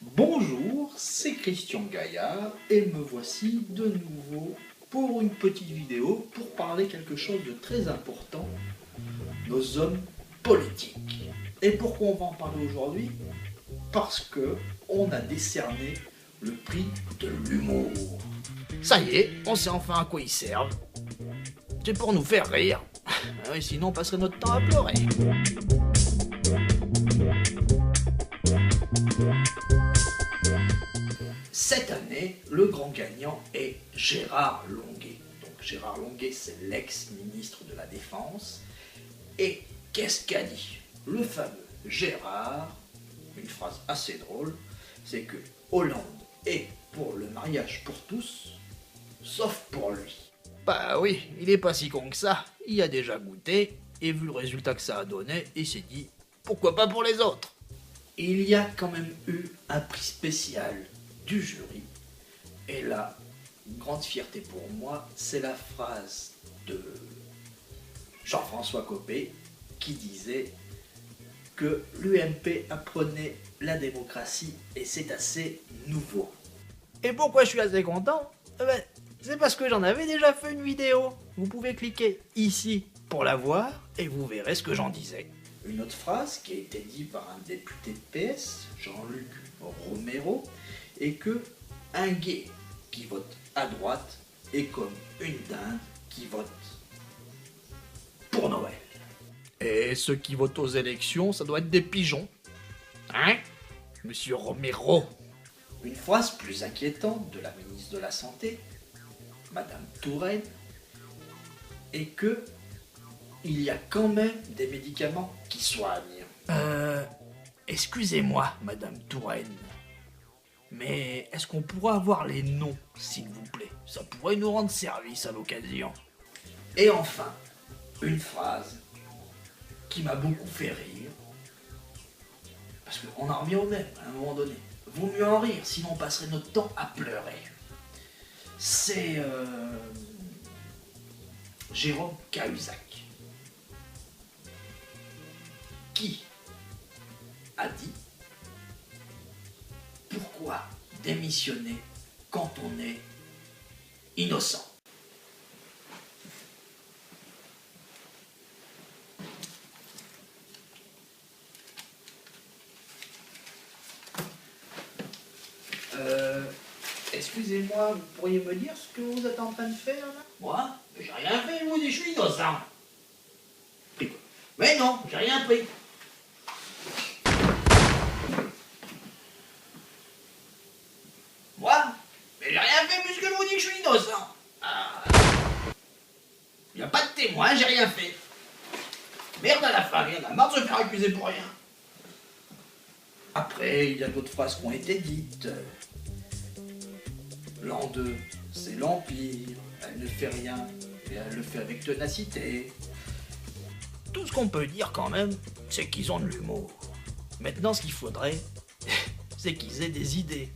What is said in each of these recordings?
Bonjour, c'est Christian Gaillard et me voici de nouveau pour une petite vidéo pour parler quelque chose de très important, nos hommes politiques. Et pourquoi on va en parler aujourd'hui? Parce que on a décerné le prix de l'humour. Ça y est, on sait enfin à quoi ils servent. C'est pour nous faire rire. Sinon on passerait notre temps à pleurer. Cette année, le grand gagnant est Gérard Longuet. Donc Gérard Longuet, c'est l'ex-ministre de la Défense. Et qu'est-ce qu'a dit le fameux Gérard? Une phrase assez drôle, c'est que Hollande est pour le mariage pour tous, sauf pour lui. Bah oui, il est pas si con que ça. Il a déjà goûté, et vu le résultat que ça a donné, il s'est dit, pourquoi pas pour les autres? Il y a quand même eu un prix spécial du jury. Et là, une grande fierté pour moi, c'est la phrase de Jean-François Copé qui disait que l'UMP apprenait la démocratie et c'est assez nouveau. Et pourquoi je suis assez content? C'est parce que j'en avais déjà fait une vidéo. Vous pouvez cliquer ici pour la voir et vous verrez ce que j'en disais. Une autre phrase qui a été dite par un député de PS, Jean-Luc Romero, est que un gay qui vote à droite est comme une dinde qui vote pour Noël. Et ceux qui votent aux élections, ça doit être des pigeons. Hein, Monsieur Romero? Une phrase plus inquiétante de la ministre de la Santé, Madame Touraine, est que il y a quand même des médicaments qui soignent. Excusez-moi, Madame Touraine, mais est-ce qu'on pourra avoir les noms, s'il vous plaît? Ça pourrait nous rendre service à l'occasion. Et enfin, une phrase qui m'a beaucoup fait rire, parce qu'on en revient au même à un moment donné. Vaut mieux en rire, sinon on passerait notre temps à pleurer. C'est Jérôme Cahuzac qui a dit « Pourquoi démissionner quand on est innocent ?» Excusez-moi, vous pourriez me dire ce que vous êtes en train de faire là? Moi? Mais j'ai rien fait, vous dites, je suis innocent. Pris quoi? Mais non, j'ai rien pris. Moi? Mais j'ai rien fait puisque je vous dis que je suis innocent. Il n'y a pas de témoin, j'ai rien fait. Merde à la fin, il y en a marre de se faire accuser pour rien. Après, il y a d'autres phrases qui ont été dites. L'an 2, c'est l'Empire, elle ne fait rien, et elle le fait avec ténacité. Tout ce qu'on peut dire quand même, c'est qu'ils ont de l'humour. Maintenant, ce qu'il faudrait, c'est qu'ils aient des idées.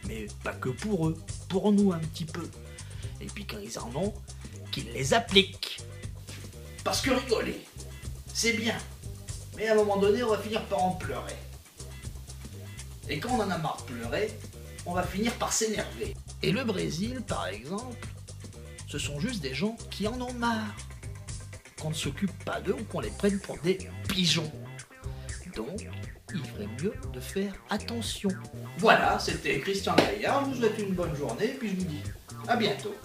Mais pas que pour eux, pour nous un petit peu. Et puis quand ils en ont, qu'ils les appliquent. Parce que rigoler, c'est bien, mais à un moment donné, on va finir par en pleurer. Et quand on en a marre de pleurer, on va finir par s'énerver. Et le Brésil, par exemple, ce sont juste des gens qui en ont marre. Qu'on ne s'occupe pas d'eux ou qu'on les prenne pour des pigeons. Donc, il ferait mieux de faire attention. Voilà, c'était Christian Gaillard, je vous souhaite une bonne journée, puis je vous dis à bientôt.